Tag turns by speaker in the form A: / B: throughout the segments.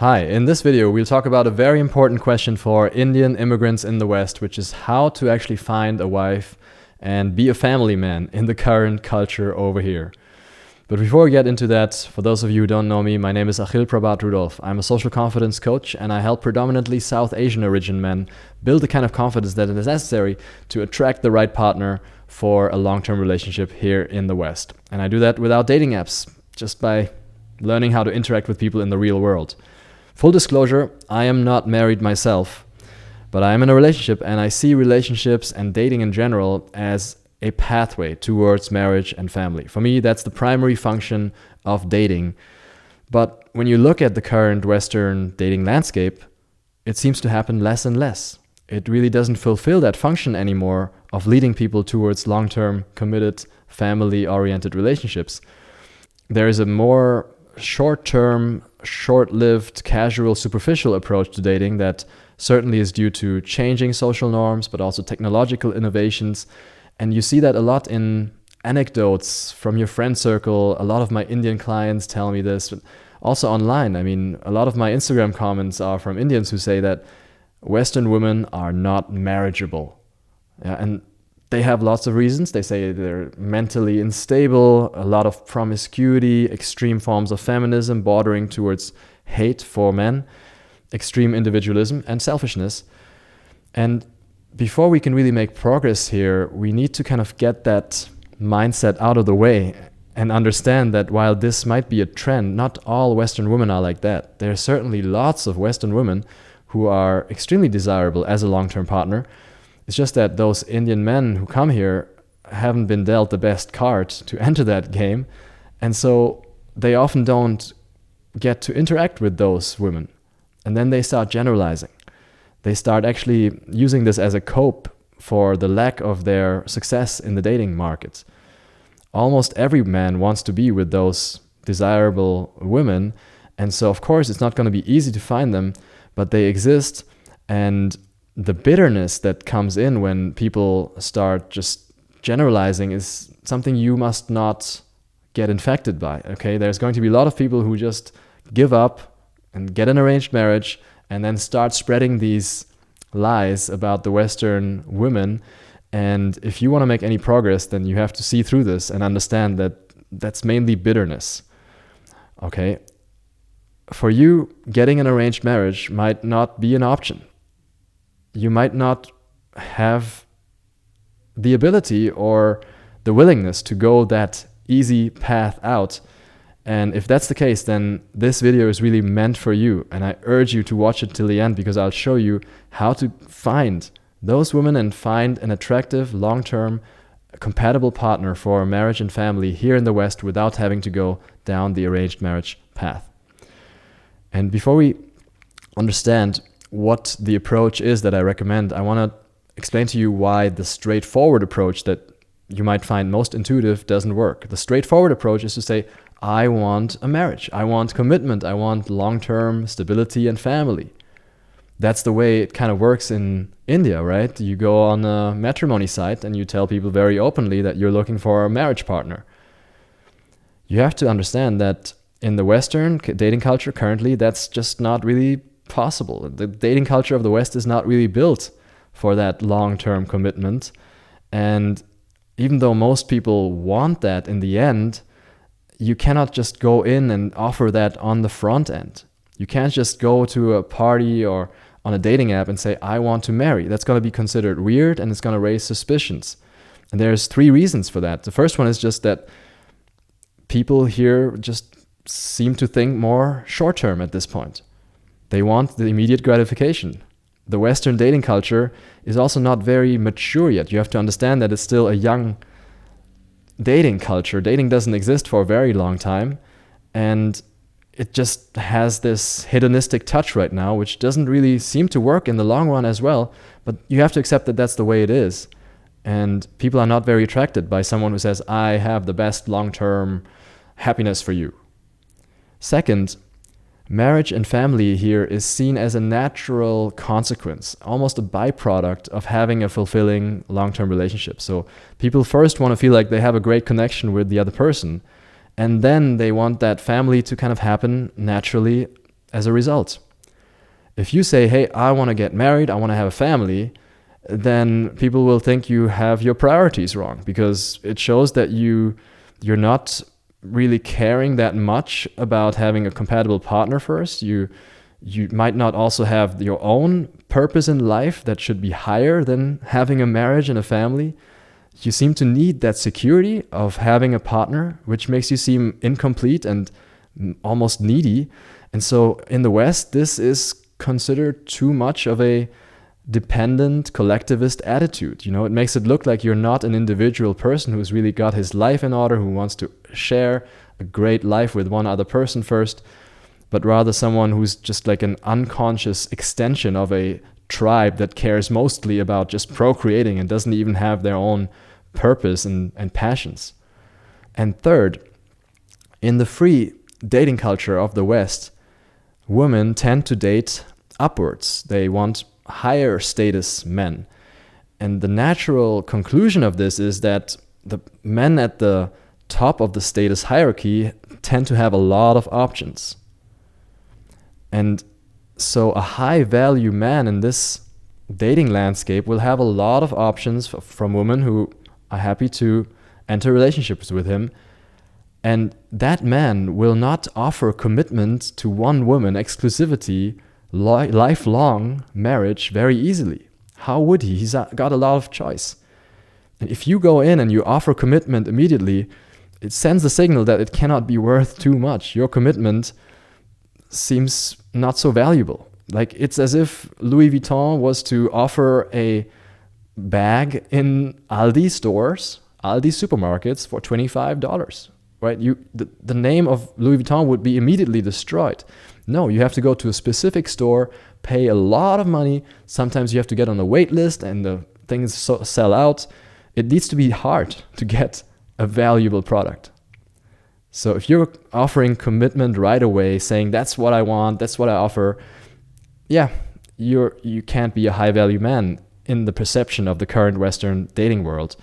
A: Hi, in this video we'll talk about a very important question for Indian immigrants in the West, which is how to actually find a wife and be a family man in the current culture over here. But before we get into that, for those of you who don't know me, my name is Achil Prabhat Rudolph. I'm a social confidence coach and I help predominantly South Asian origin men build the kind of confidence that is necessary to attract the right partner for a long-term relationship here in the West. And I do that without dating apps, just by learning how to interact with people in the real world. Full disclosure, I am not married myself, but I am in a relationship and I see relationships and dating in general as a pathway towards marriage and family. For me, that's the primary function of dating. But when you look at the current Western dating landscape, it seems to happen less and less. It really doesn't fulfill that function anymore of leading people towards long-term, committed, family-oriented relationships. There is a more short-term, short-lived, casual, superficial approach to dating that certainly is due to changing social norms, but also technological innovations. And you see that a lot in anecdotes from your friend circle. A lot of my Indian clients tell me this, but also online. I mean, a lot of my Instagram comments are from Indians who say that Western women are not marriageable. Yeah, and they have lots of reasons. They say they're mentally unstable, a lot of promiscuity, extreme forms of feminism bordering towards hate for men, extreme individualism and selfishness. And before we can really make progress here, we need to kind of get that mindset out of the way and understand that while this might be a trend, not all Western women are like that. There are certainly lots of Western women who are extremely desirable as a long-term partner. It's just that those Indian men who come here haven't been dealt the best card to enter that game. And so they often don't get to interact with those women. And then they start generalizing. They start actually using this as a cope for the lack of their success in the dating market. Almost every man wants to be with those desirable women. And so, of course, it's not going to be easy to find them, but they exist. And the bitterness that comes in when people start just generalizing is something you must not get infected by, okay? There's going to be a lot of people who just give up and get an arranged marriage and then start spreading these lies about the Western women. And if you want to make any progress, then you have to see through this and understand that that's mainly bitterness, okay? For you, getting an arranged marriage might not be an option. You might not have the ability or the willingness to go that easy path out. And if that's the case, then this video is really meant for you. And I urge you to watch it till the end because I'll show you how to find those women and find an attractive, long-term, compatible partner for marriage and family here in the West without having to go down the arranged marriage path. And before we understand what the approach is that I recommend, I want to explain to you why the straightforward approach that you might find most intuitive doesn't work. The straightforward approach is to say, I want a marriage, I want commitment, I want long-term stability and family. That's the way it kind of works in India, right? You go on a matrimony site and you tell people very openly that you're looking for a marriage partner. You have to understand that in the Western dating culture currently, that's just not really possible. The dating culture of the West is not really built for that long-term commitment. And even though most people want that in the end, you cannot just go in and offer that on the front end. You can't just go to a party or on a dating app and say, I want to marry. That's going to be considered weird and it's going to raise suspicions. And there's 3 reasons for that. The first one is just that people here just seem to think more short-term at this point. They want the immediate gratification. The Western dating culture is also not very mature yet. You have to understand that it's still a young dating culture. Dating doesn't exist for a very long time. And it just has this hedonistic touch right now, which doesn't really seem to work in the long run as well. But you have to accept that that's the way it is. And people are not very attracted by someone who says, I have the best long-term happiness for you. Second, marriage and family here is seen as a natural consequence, almost a byproduct of having a fulfilling long-term relationship. So people first want to feel like they have a great connection with the other person, and then they want that family to kind of happen naturally as a result. If you say, hey, I want to get married, I want to have a family, then people will think you have your priorities wrong, because it shows that you're not really caring that much about having a compatible partner first. You might not also have your own purpose in life that should be higher than having a marriage and a family. You seem to need that security of having a partner, which makes you seem incomplete and almost needy. And so in the West, this is considered too much of a dependent collectivist attitude. You know, it makes it look like you're not an individual person who's really got his life in order, who wants to share a great life with one other person first, but rather someone who's just like an unconscious extension of a tribe that cares mostly about just procreating and doesn't even have their own purpose and passions. And third, in the free dating culture of the West, women tend to date upwards. They want higher status men. And the natural conclusion of this is that the men at the top of the status hierarchy tend to have a lot of options. And so a high value man in this dating landscape will have a lot of options from women who are happy to enter relationships with him. And that man will not offer commitment to one woman, exclusivity, lifelong marriage very easily. How would he? He's got a lot of choice. And if you go in and you offer commitment immediately, it sends a signal that it cannot be worth too much. Your commitment seems not so valuable. Like, it's as if Louis Vuitton was to offer a bag in Aldi stores, Aldi supermarkets for $25, right? The name of Louis Vuitton would be immediately destroyed. No, you have to go to a specific store, pay a lot of money. Sometimes you have to get on a wait list and the things sell out. It needs to be hard to get a valuable product. So if you're offering commitment right away, saying that's what I want, that's what I offer, yeah, you can't be a high value man in the perception of the current Western dating world.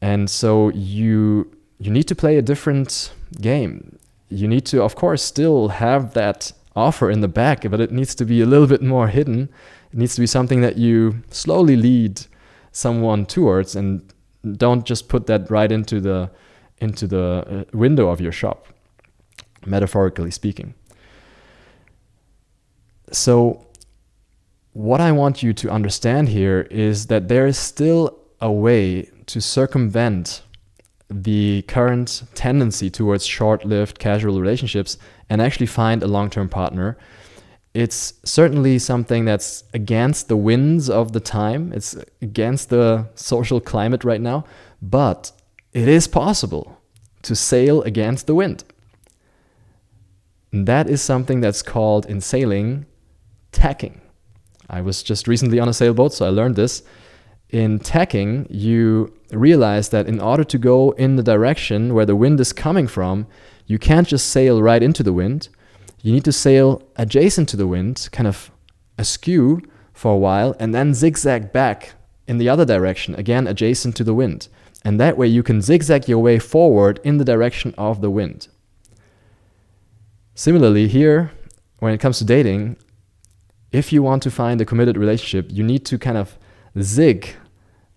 A: And so you need to play a different game. You need to, of course, still have that offer in the back, but it needs to be a little bit more hidden. It needs to be something that you slowly lead someone towards, and don't just put that right into the window of your shop, metaphorically speaking. So what I want you to understand here is that there is still a way to circumvent the current tendency towards short-lived casual relationships and actually find a long-term partner. It's certainly something that's against the winds of the time. It's against the social climate right now, but it is possible to sail against the wind. And that is something that's called in sailing tacking. I was just recently on a sailboat, so I learned this. In tacking, you realize that in order to go in the direction where the wind is coming from, you can't just sail right into the wind. You need to sail adjacent to the wind, kind of askew for a while, and then zigzag back in the other direction, again adjacent to the wind. And that way you can zigzag your way forward in the direction of the wind. Similarly, here, when it comes to dating, if you want to find a committed relationship, you need to kind of zig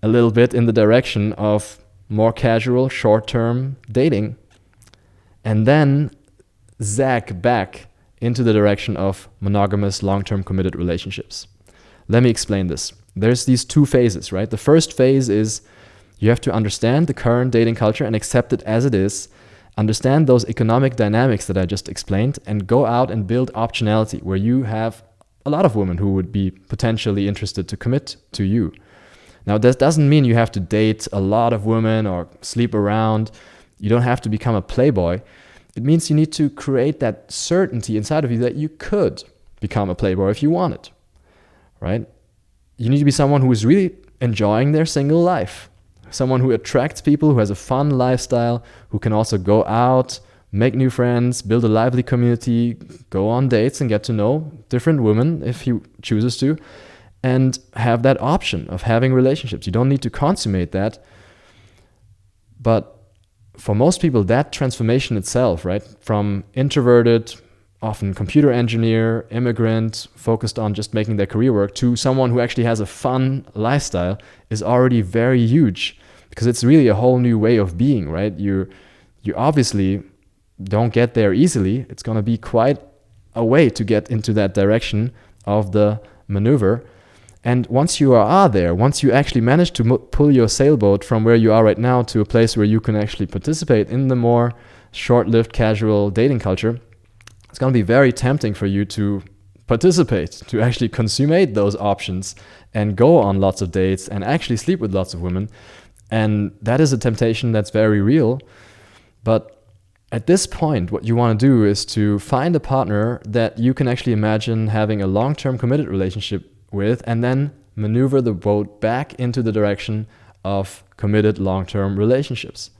A: a little bit in the direction of more casual, short-term dating, and then zag back into the direction of monogamous, long-term committed relationships. Let me explain this. There's these two phases, right? The first phase is you have to understand the current dating culture and accept it as it is, understand those economic dynamics that I just explained, and go out and build optionality, where you have a lot of women who would be potentially interested to commit to you. Now, that doesn't mean you have to date a lot of women or sleep around. You don't have to become a playboy. It means you need to create that certainty inside of you that you could become a playboy if you wanted, right? You need to be someone who is really enjoying their single life, someone who attracts people, who has a fun lifestyle, who can also go out, make new friends, build a lively community, go on dates and get to know different women if he chooses to, and have that option of having relationships. You don't need to consummate that. But for most people, that transformation itself, right, from introverted, often computer engineer, immigrant, focused on just making their career work, to someone who actually has a fun lifestyle is already very huge, because it's really a whole new way of being, right? You obviously don't get there easily. It's going to be quite a way to get into that direction of the maneuver. And once you are there, once you actually manage to pull your sailboat from where you are right now to a place where you can actually participate in the more short-lived casual dating culture, it's going to be very tempting for you to participate, to actually consummate those options and go on lots of dates and actually sleep with lots of women. And that is a temptation that's very real. But at this point, what you want to do is to find a partner that you can actually imagine having a long-term committed relationship with, and then maneuver the boat back into the direction of committed long-term relationships.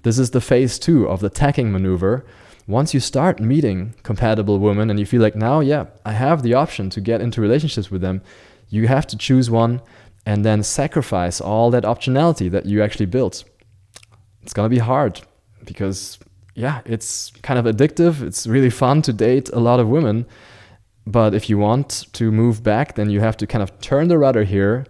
A: This is the phase 2 of the tacking maneuver. Once you start meeting compatible women and you feel like, now, yeah, I have the option to get into relationships with them, you have to choose one and then sacrifice all that optionality that you actually built. It's going to be hard because, yeah, it's kind of addictive. It's really fun to date a lot of women. But if you want to move back, then you have to kind of turn the rudder here,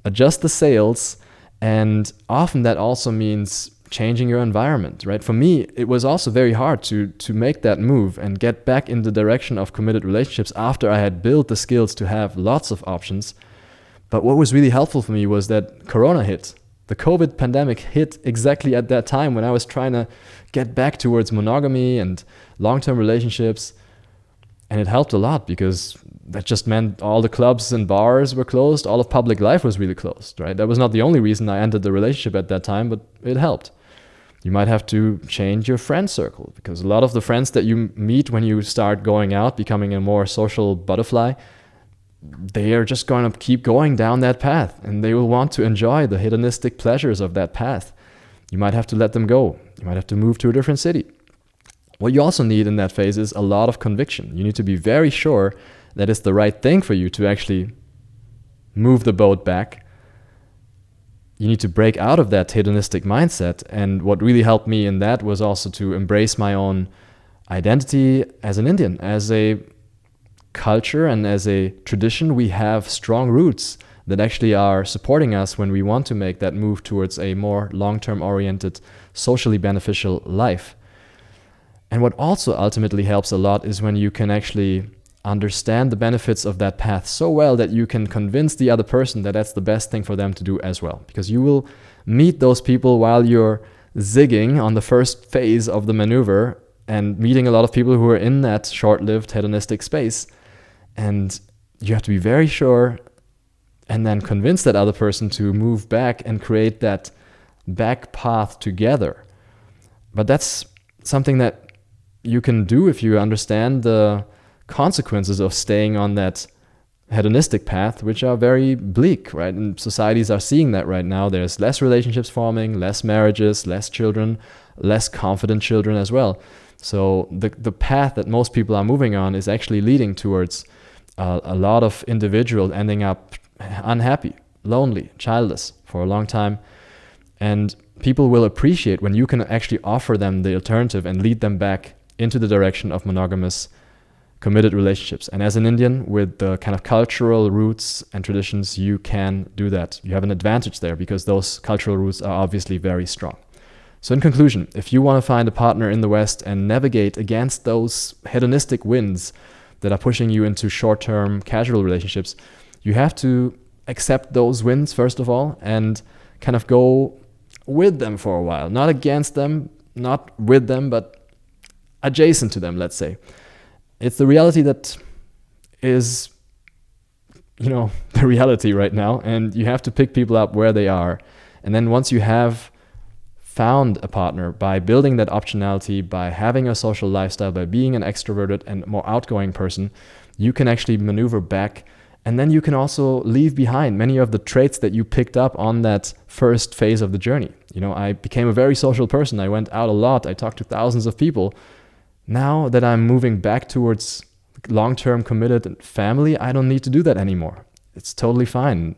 A: adjust the sails, and often that also means changing your environment, right? For me, it was also very hard to make that move and get back in the direction of committed relationships after I had built the skills to have lots of options. But what was really helpful for me was that Corona hit. The COVID pandemic hit exactly at that time when I was trying to get back towards monogamy and long-term relationships. And it helped a lot because that just meant all the clubs and bars were closed. All of public life was really closed, right? That was not the only reason I entered the relationship at that time, but it helped. You might have to change your friend circle because a lot of the friends that you meet when you start going out, becoming a more social butterfly, they are just going to keep going down that path and they will want to enjoy the hedonistic pleasures of that path. You might have to let them go. You might have to move to a different city. What you also need in that phase is a lot of conviction. You need to be very sure that it's the right thing for you to actually move the boat back. You need to break out of that hedonistic mindset. And what really helped me in that was also to embrace my own identity as an Indian. As a culture and as a tradition, we have strong roots that actually are supporting us when we want to make that move towards a more long-term oriented, socially beneficial life. And what also ultimately helps a lot is when you can actually understand the benefits of that path so well that you can convince the other person that that's the best thing for them to do as well. Because you will meet those people while you're zigging on the first phase of the maneuver and meeting a lot of people who are in that short-lived hedonistic space. And you have to be very sure and then convince that other person to move back and create that back path together. But that's something that you can do if you understand the consequences of staying on that hedonistic path, which are very bleak, right? And societies are seeing that right now. There's less relationships forming, less marriages, less children, less confident children as well. So the path that most people are moving on is actually leading towards a lot of individuals ending up unhappy, lonely, childless for a long time. And people will appreciate when you can actually offer them the alternative and lead them back into the direction of monogamous, committed relationships. And as an Indian with the kind of cultural roots and traditions, you can do that. You have an advantage there because those cultural roots are obviously very strong. So in conclusion, if you want to find a partner in the West and navigate against those hedonistic winds that are pushing you into short-term casual relationships, you have to accept those winds first of all and kind of go with them for a while. Not against them, not with them, but adjacent to them, let's say. It's the reality that is, the reality right now, and you have to pick people up where they are. And then once you have found a partner by building that optionality, by having a social lifestyle, by being an extroverted and more outgoing person, you can actually maneuver back. And then you can also leave behind many of the traits that you picked up on that first phase of the journey. I became a very social person. I went out a lot. I talked to thousands of people. Now that I'm moving back towards long-term committed family, I don't need to do that anymore. It's totally fine.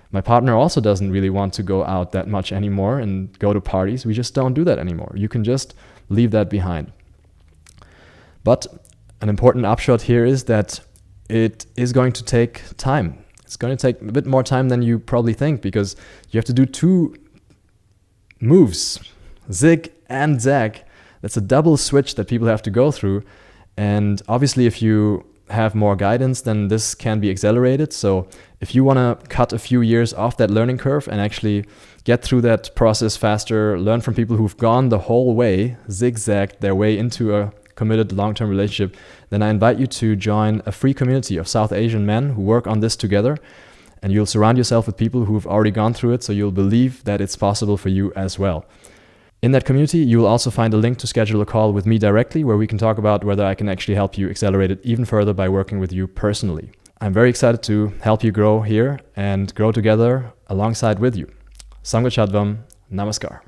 A: My partner also doesn't really want to go out that much anymore and go to parties. We just don't do that anymore. You can just leave that behind. But An important upshot here is that it is going to take time. It's going to take a bit more time than you probably think, because you have to do 2 moves, zig and zag. That's a double switch that people have to go through. And obviously, if you have more guidance, then this can be accelerated. So if you want to cut a few years off that learning curve and actually get through that process faster, learn from people who've gone the whole way, zigzagged their way into a committed long-term relationship, then I invite you to join a free community of South Asian men who work on this together. And you'll surround yourself with people who've already gone through it, so you'll believe that it's possible for you as well. In that community, you will also find a link to schedule a call with me directly, where we can talk about whether I can actually help you accelerate it even further by working with you personally. I'm very excited to help you grow here and grow together alongside with you. Sangha Chadvam, Namaskar.